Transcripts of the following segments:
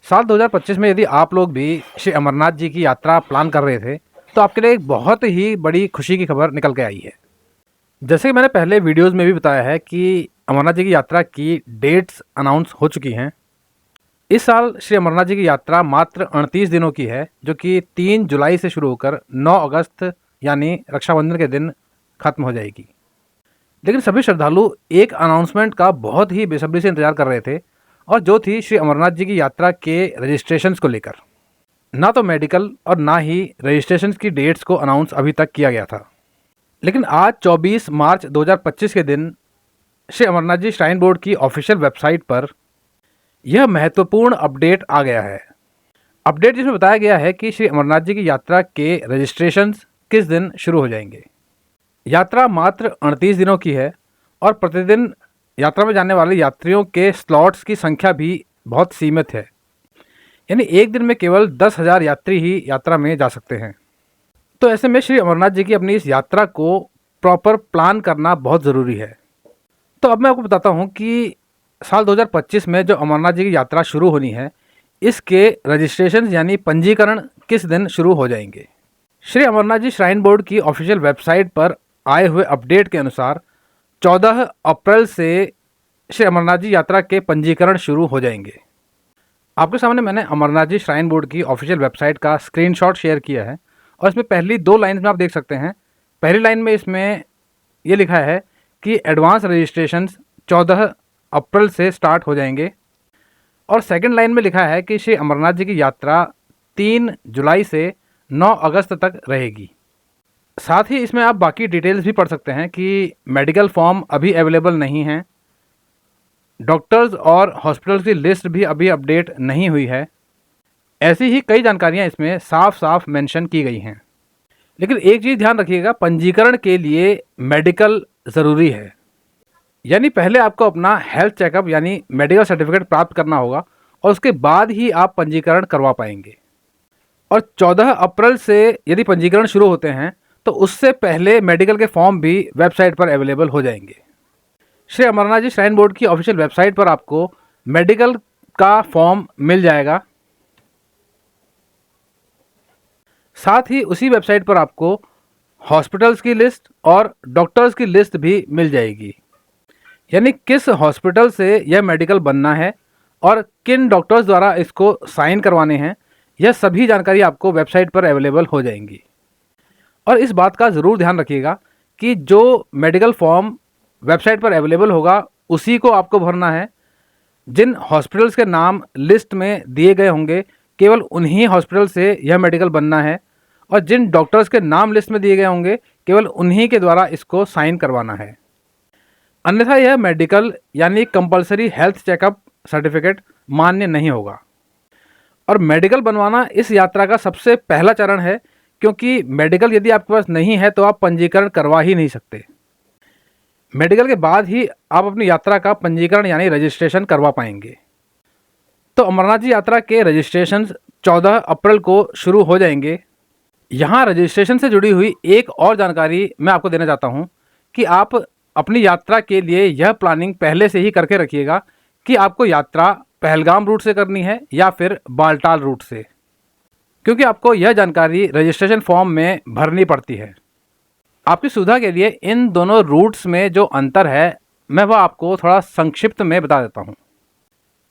साल 2025 में यदि आप लोग भी श्री अमरनाथ जी की यात्रा प्लान कर रहे थे तो आपके लिए एक बहुत ही बड़ी खुशी की खबर निकल के आई है। जैसे कि मैंने पहले वीडियोस में भी बताया है कि अमरनाथ जी की यात्रा की डेट्स अनाउंस हो चुकी हैं। इस साल श्री अमरनाथ जी की यात्रा मात्र 38 दिनों की है, जो कि 3 जुलाई से शुरू होकर 9 अगस्त यानी रक्षाबंधन के दिन खत्म हो जाएगी। लेकिन सभी श्रद्धालु एक अनाउंसमेंट का बहुत ही बेसब्री से इंतजार कर रहे थे, और जो थी श्री अमरनाथ जी की यात्रा के रजिस्ट्रेशंस को लेकर। ना तो मेडिकल और ना ही रजिस्ट्रेशंस की डेट्स को अनाउंस अभी तक किया गया था, लेकिन आज 24 मार्च 2025 के दिन श्री अमरनाथ जी श्राइन बोर्ड की ऑफिशियल वेबसाइट पर यह महत्वपूर्ण अपडेट आ गया है। अपडेट जिसमें बताया गया है कि श्री अमरनाथ जी की यात्रा के रजिस्ट्रेशंस किस दिन शुरू हो जाएंगे। यात्रा मात्र 38 दिनों की है और प्रतिदिन यात्रा में जाने वाले यात्रियों के स्लॉट्स की संख्या भी बहुत सीमित है, यानी एक दिन में केवल 10,000 यात्री ही यात्रा में जा सकते हैं। तो ऐसे में श्री अमरनाथ जी की अपनी इस यात्रा को प्रॉपर प्लान करना बहुत ज़रूरी है। तो अब मैं आपको बताता हूँ कि साल 2025 में जो अमरनाथ जी की यात्रा शुरू होनी है, इसके रजिस्ट्रेशन यानी पंजीकरण किस दिन शुरू हो जाएंगे। श्री अमरनाथ जी श्राइन बोर्ड की ऑफिशियल वेबसाइट पर आए हुए अपडेट के अनुसार 14 अप्रैल से श्री अमरनाथ जी यात्रा के पंजीकरण शुरू हो जाएंगे। आपके सामने मैंने अमरनाथ जी श्राइन बोर्ड की ऑफिशियल वेबसाइट का स्क्रीनशॉट शेयर किया है, और इसमें पहली 2 लाइन्स में आप देख सकते हैं। पहली लाइन में इसमें ये लिखा है कि एडवांस रजिस्ट्रेशंस 14 अप्रैल से स्टार्ट हो जाएंगे, और सेकंड लाइन में लिखा है कि श्री अमरनाथ जी की यात्रा 3 जुलाई से 9 अगस्त तक रहेगी। साथ ही इसमें आप बाकी डिटेल्स भी पढ़ सकते हैं कि मेडिकल फॉर्म अभी अवेलेबल नहीं हैं, डॉक्टर्स और हॉस्पिटल्स की लिस्ट भी अभी अपडेट नहीं हुई है। ऐसी ही कई जानकारियां इसमें साफ साफ मेंशन की गई हैं। लेकिन एक चीज़ ध्यान रखिएगा, पंजीकरण के लिए मेडिकल ज़रूरी है, यानी पहले आपको अपना हेल्थ चेकअप यानी मेडिकल सर्टिफिकेट प्राप्त करना होगा, और उसके बाद ही आप पंजीकरण करवा पाएंगे। और 14 अप्रैल से यदि पंजीकरण शुरू होते हैं तो उससे पहले मेडिकल के फॉर्म भी वेबसाइट पर अवेलेबल हो जाएंगे। श्री अमरनाथ जी श्राइन बोर्ड की ऑफिशियल वेबसाइट पर आपको मेडिकल का फॉर्म मिल जाएगा। साथ ही उसी वेबसाइट पर आपको हॉस्पिटल्स की लिस्ट और डॉक्टर्स की लिस्ट भी मिल जाएगी, यानी किस हॉस्पिटल से यह मेडिकल बनना है और किन डॉक्टर्स द्वारा इसको साइन करवाने हैं, यह सभी जानकारी आपको वेबसाइट पर अवेलेबल हो जाएंगी। और इस बात का ज़रूर ध्यान रखिएगा कि जो मेडिकल फॉर्म वेबसाइट पर अवेलेबल होगा उसी को आपको भरना है। जिन हॉस्पिटल्स के नाम लिस्ट में दिए गए होंगे केवल उन्हीं हॉस्पिटल से यह मेडिकल बनना है, और जिन डॉक्टर्स के नाम लिस्ट में दिए गए होंगे केवल उन्हीं के द्वारा इसको साइन करवाना है। अन्यथा यह मेडिकल यानी कंपलसरी हेल्थ चेकअप सर्टिफिकेट मान्य नहीं होगा। और मेडिकल बनवाना इस यात्रा का सबसे पहला चरण है, क्योंकि मेडिकल यदि आपके पास नहीं है तो आप पंजीकरण करवा ही नहीं सकते। मेडिकल के बाद ही आप अपनी यात्रा का पंजीकरण यानी रजिस्ट्रेशन करवा पाएंगे। तो अमरनाथ जी यात्रा के रजिस्ट्रेशन 14 अप्रैल को शुरू हो जाएंगे। यहाँ रजिस्ट्रेशन से जुड़ी हुई एक और जानकारी मैं आपको देना चाहता हूँ कि आप अपनी यात्रा के लिए यह प्लानिंग पहले से ही करके रखिएगा कि आपको यात्रा पहलगाम रूट से करनी है या फिर बालटाल रूट से, क्योंकि आपको यह जानकारी रजिस्ट्रेशन फॉर्म में भरनी पड़ती है। आपकी सुविधा के लिए इन दोनों रूट्स में जो अंतर है मैं वह आपको थोड़ा संक्षिप्त में बता देता हूँ।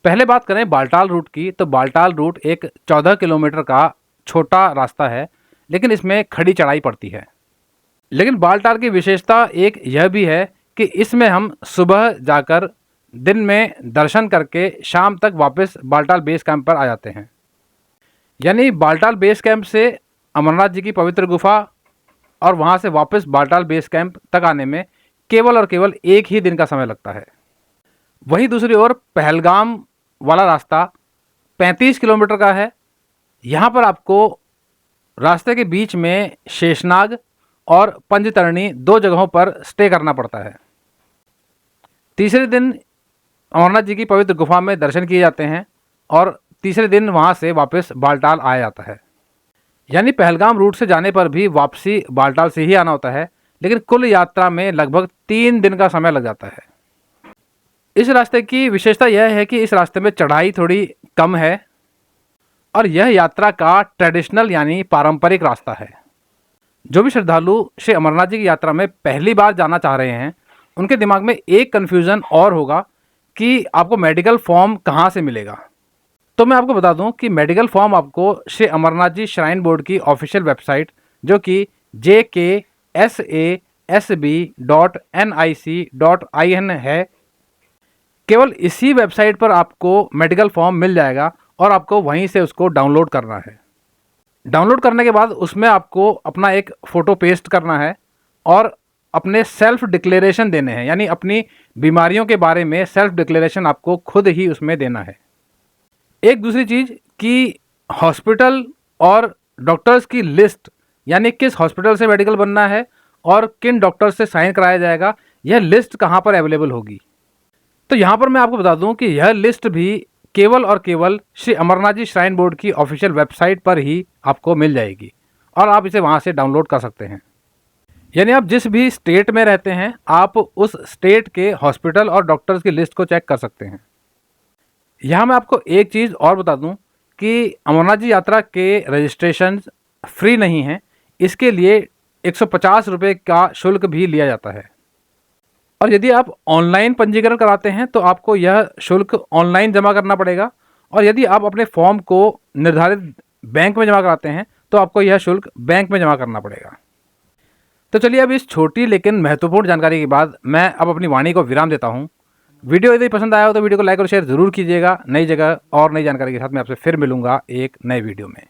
पहले बात करें बालटाल रूट की, तो बालटाल रूट एक 14 किलोमीटर का छोटा रास्ता है, लेकिन इसमें खड़ी चढ़ाई पड़ती है। लेकिन बालटाल की विशेषता एक यह भी है कि इसमें हम सुबह जाकर दिन में दर्शन करके शाम तक वापस बालटाल बेस कैंप पर आ जाते हैं। यानी बालटाल बेस कैंप से अमरनाथ जी की पवित्र गुफा और वहाँ से वापस बालटाल बेस कैंप तक आने में केवल और केवल एक ही दिन का समय लगता है। वहीं दूसरी ओर पहलगाम वाला रास्ता 35 किलोमीटर का है। यहाँ पर आपको रास्ते के बीच में शेषनाग और पंचतरणी 2 जगहों पर स्टे करना पड़ता है। तीसरे दिन अमरनाथ जी की पवित्र गुफा में दर्शन किए जाते हैं और तीसरे दिन वहाँ से वापस बालटाल आया जाता है। यानी पहलगाम रूट से जाने पर भी वापसी बालटाल से ही आना होता है, लेकिन कुल यात्रा में लगभग 3 दिन का समय लग जाता है। इस रास्ते की विशेषता यह है कि इस रास्ते में चढ़ाई थोड़ी कम है, और यह यात्रा का ट्रेडिशनल यानी पारंपरिक रास्ता है। जो भी श्रद्धालु श्री अमरनाथ जी की यात्रा में पहली बार जाना चाह रहे हैं, उनके दिमाग में एक कन्फ्यूज़न और होगा कि आपको मेडिकल फॉर्म कहाँ से मिलेगा। तो मैं आपको बता दूं कि मेडिकल फॉर्म आपको श्री अमरनाथ जी श्राइन बोर्ड की ऑफिशियल वेबसाइट जो कि jksab.nic.in है, केवल इसी वेबसाइट पर आपको मेडिकल फॉर्म मिल जाएगा और आपको वहीं से उसको डाउनलोड करना है। डाउनलोड करने के बाद उसमें आपको अपना एक फ़ोटो पेस्ट करना है और अपने सेल्फ डिक्लेरेशन देने हैं, यानी अपनी बीमारियों के बारे में सेल्फ डिक्लेरेशन आपको खुद ही उसमें देना है। एक दूसरी चीज़ कि हॉस्पिटल और डॉक्टर्स की लिस्ट, यानी किस हॉस्पिटल से मेडिकल बनना है और किन डॉक्टर से साइन कराया जाएगा, यह लिस्ट कहाँ पर अवेलेबल होगी। तो यहाँ पर मैं आपको बता दूँ कि यह लिस्ट भी केवल और केवल श्री अमरनाथ जी श्राइन बोर्ड की ऑफिशियल वेबसाइट पर ही आपको मिल जाएगी और आप इसे वहाँ से डाउनलोड कर सकते हैं। यानी आप जिस भी स्टेट में रहते हैं, आप उस स्टेट के हॉस्पिटल और डॉक्टर्स की लिस्ट को चेक कर सकते हैं। यहाँ मैं आपको एक चीज़ और बता दूँ कि अमरनाथ जी यात्रा के रजिस्ट्रेशन फ्री नहीं हैं, इसके लिए 150 रुपये का शुल्क भी लिया जाता है। और यदि आप ऑनलाइन पंजीकरण कराते हैं तो आपको यह शुल्क ऑनलाइन जमा करना पड़ेगा, और यदि आप अपने फॉर्म को निर्धारित बैंक में जमा कराते हैं तो आपको यह शुल्क बैंक में जमा करना पड़ेगा। तो चलिए, अब इस छोटी लेकिन महत्वपूर्ण जानकारी के बाद मैं अब अपनी वाणी को विराम देता हूँ। वीडियो यदि पसंद आया हो तो वीडियो को लाइक और शेयर ज़रूर कीजिएगा। नई जगह और नई जानकारी के साथ मैं आपसे फिर मिलूंगा एक नए वीडियो में।